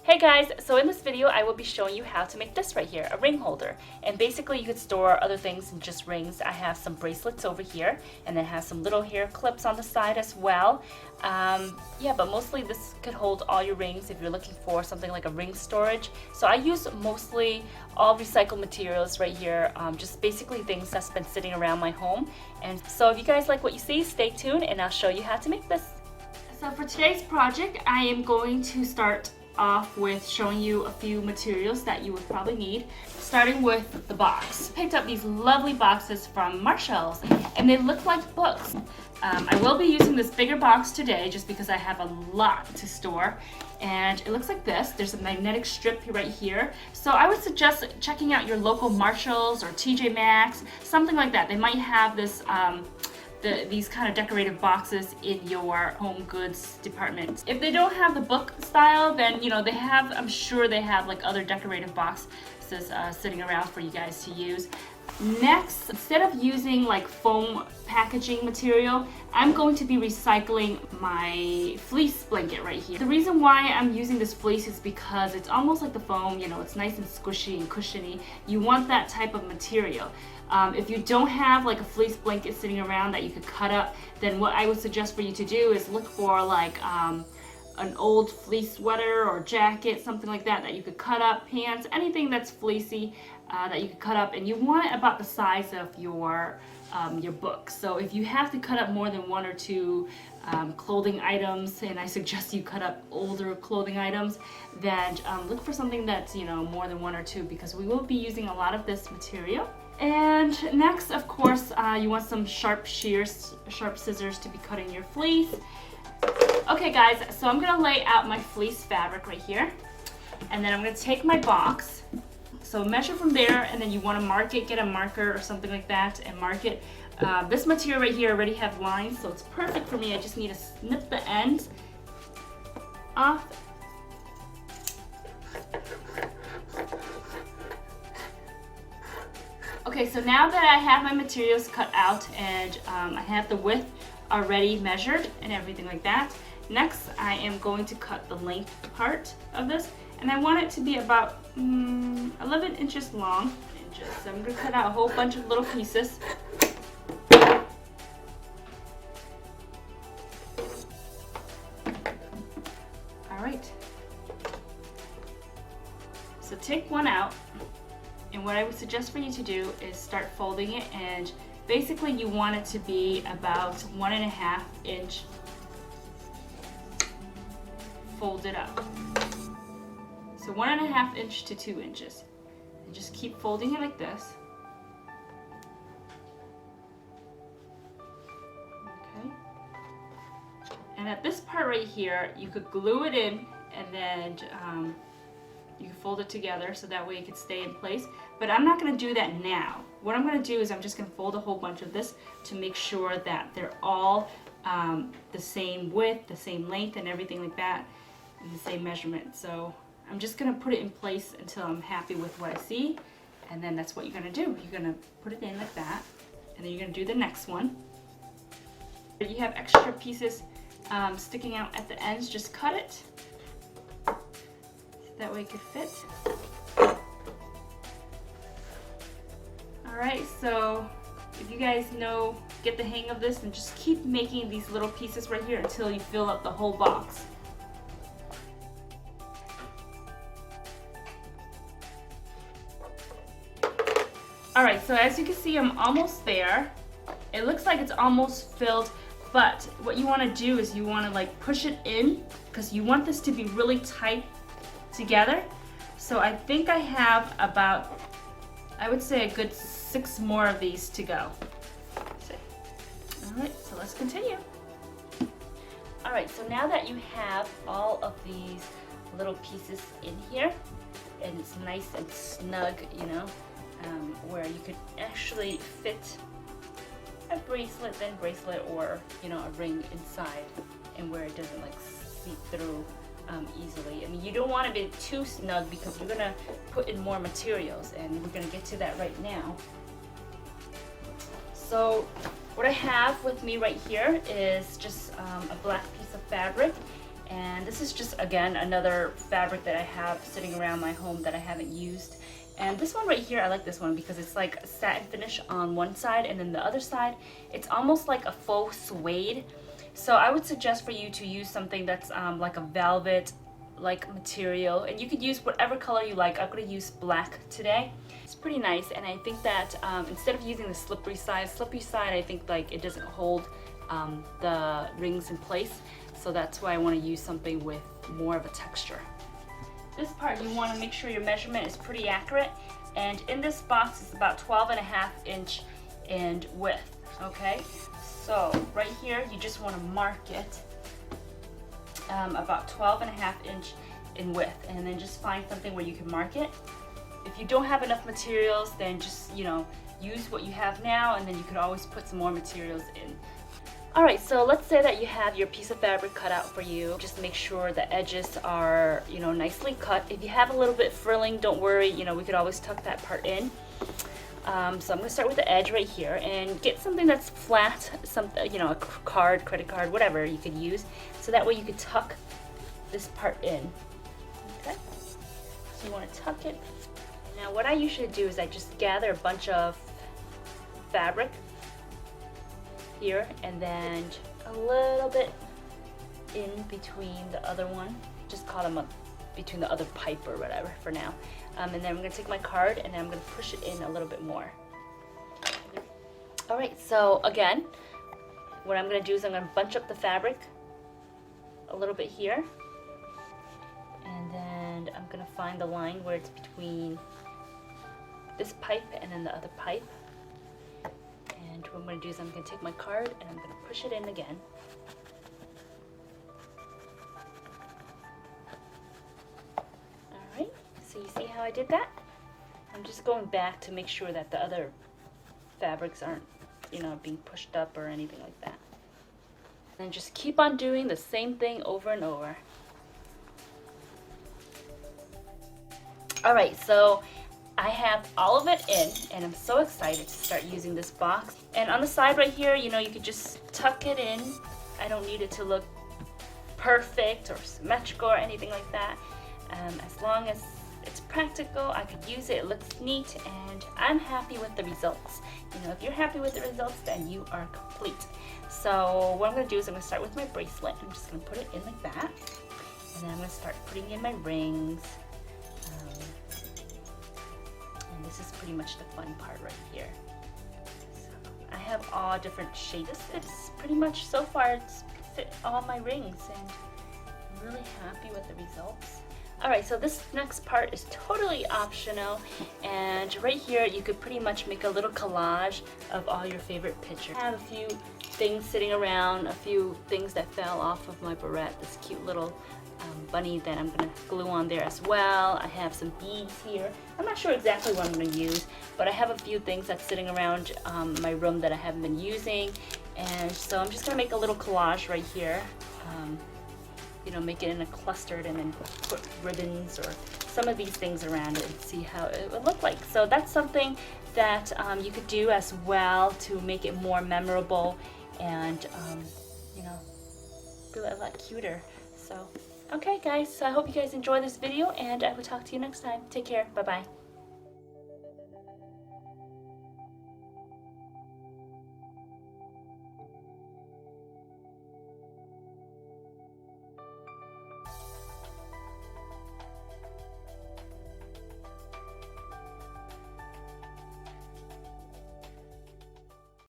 Hey guys, so in this video I will be showing you how to make this right here, a ring holder. And basically you could store other things than just rings. I have some bracelets over here and then have some little hair clips on the side as well. Yeah, but mostly this could hold all your rings if you're looking for something like a ring storage. So I use mostly all recycled materials right here, just basically things that's been sitting around my home. And so if you guys like what you see, stay tuned and I'll show you how to make this. So for today's project, I am going to start off with showing you a few materials that you would probably need, starting with the box. Picked up these lovely boxes from Marshalls and they look like books. I will be using this bigger box today just because I have a lot to store, and it looks like this. There's a magnetic strip right here, so I would suggest checking out your local Marshalls or TJ Maxx, something like that. They might have this these kind of decorative boxes in your home goods department. If they don't have the book style, then they have, I'm sure they have like other decorative boxes sitting around for you guys to use. Next, instead of using like foam packaging material, I'm going to be recycling my fleece blanket right here. The reason why I'm using this fleece is because it's almost like the foam, it's nice and squishy and cushiony. You want that type of material. If you don't have like a fleece blanket sitting around that you could cut up, then what I would suggest for you to do is look for like an old fleece sweater or jacket, something like that you could cut up, pants, anything that's fleecy that you could cut up, and you want it about the size of your book. So if you have to cut up more than one or two clothing items, and I suggest you cut up older clothing items, then look for something that's more than one or two, because we will be using a lot of this material. And next, of course, you want some sharp scissors to be cutting your fleece. Okay guys, so I'm gonna lay out my fleece fabric right here, and then I'm gonna take my box. So measure from there, and then you want to mark it, get a marker or something like that and mark it. This material right here already have lines, so it's perfect for me. I just need to snip the ends off. Okay, so now that I have my materials cut out and I have the width already measured and everything like that, next I am going to cut the length part of this, and I want it to be about 11 inches long. So I'm going to cut out a whole bunch of little pieces. Alright, so take one out, and what I would suggest for you to do is start folding it, and basically you want it to be about 1.5 inch folded up. So 1.5 inch to 2 inches. And just keep folding it like this. Okay. And at this part right here, you could glue it in, and then you can fold it together so that way it can stay in place. But I'm not going to do that now. What I'm going to do is I'm just going to fold a whole bunch of this to make sure that they're all the same width, the same length, and everything like that, and the same measurement. So I'm just going to put it in place until I'm happy with what I see, and then that's what you're going to do. You're going to put it in like that, and then you're going to do the next one. If you have extra pieces sticking out at the ends, just cut it. That way it could fit. Alright, so if you guys get the hang of this, and just keep making these little pieces right here until you fill up the whole box. Alright, so as you can see, I'm almost there. It looks like it's almost filled, but what you want to do is you want to like push it in, because you want this to be really tight together. So I think I have about, I would say, a good 6 more of these to go. Alright, so let's continue. Alright, so now that you have all of these little pieces in here, and it's nice and snug, where you could actually fit a bracelet, or a ring inside, and where it doesn't like seep through easily. I mean, you don't want to be too snug because we're gonna put in more materials, and we're gonna get to that right now. So what I have with me right here is just a black piece of fabric, And this is just, again, another fabric that I have sitting around my home that I haven't used. And this one right here, I like this one because it's like a satin finish on one side, and then the other side, it's almost like a faux suede. So I would suggest for you to use something that's like a velvet like material, and you could use whatever color you like. I'm going to use black today. It's pretty nice, and I think that instead of using the slippery side, I think like it doesn't hold the rings in place. So that's why I want to use something with more of a texture. This part, you want to make sure your measurement is pretty accurate, and in this box it's about 12.5 inch in width. Okay, so right here you just want to mark it about 12.5 inch in width, and then just find something where you can mark it. If you don't have enough materials, then just, you know, use what you have now, and then you could always put some more materials in. Alright, so let's say that you have your piece of fabric cut out for you. Just make sure the edges are, you know, nicely cut. If you have a little bit frilling, don't worry, you know, we could always tuck that part in. So I'm going to start with the edge right here and get something that's flat, something, you know, a card, credit card, whatever you could use. So that way you could tuck this part in. Okay, so you want to tuck it. Now what I usually do is I just gather a bunch of fabric here, and then a little bit in between the other one. Just call them up between the other pipe or whatever for now. And then I'm going to take my card and I'm going to push it in a little bit more. Alright, so again, what I'm going to do is I'm going to bunch up the fabric a little bit here. And then I'm going to find the line where it's between this pipe and then the other pipe. And what I'm going to do is I'm going to take my card and I'm going to push it in again. Alright, so you see how I did that? I'm just going back to make sure that the other fabrics aren't, you know, being pushed up or anything like that. And just keep on doing the same thing over and over. Alright, so I have all of it in, and I'm so excited to start using this box. And on the side right here, you know, you could just tuck it in. I don't need it to look perfect or symmetrical or anything like that. As long as it's practical, I could use it. It looks neat, and I'm happy with the results. You know, if you're happy with the results, then you are complete. So what I'm going to do is I'm going to start with my bracelet. I'm just going to put it in like that, and then I'm going to start putting in my rings. And this is pretty much the fun part right here. So I have all different shapes. It's pretty much, so far, it's fit all my rings, and I'm really happy with the results. Alright, so this next part is totally optional, and right here you could pretty much make a little collage of all your favorite pictures. I have a few things sitting around, a few things that fell off of my barrette, this cute little bunny that I'm going to glue on there as well. I have some beads here. I'm not sure exactly what I'm going to use, but I have a few things that's sitting around my room that I haven't been using, and so I'm just going to make a little collage right here. You know, make it in a clustered, and then put ribbons or some of these things around it and see how it would look like. So that's something that you could do as well to make it more memorable and you know, feel a lot cuter. So okay guys, so I hope you guys enjoy this video, and I will talk to you next time. Take care. Bye bye.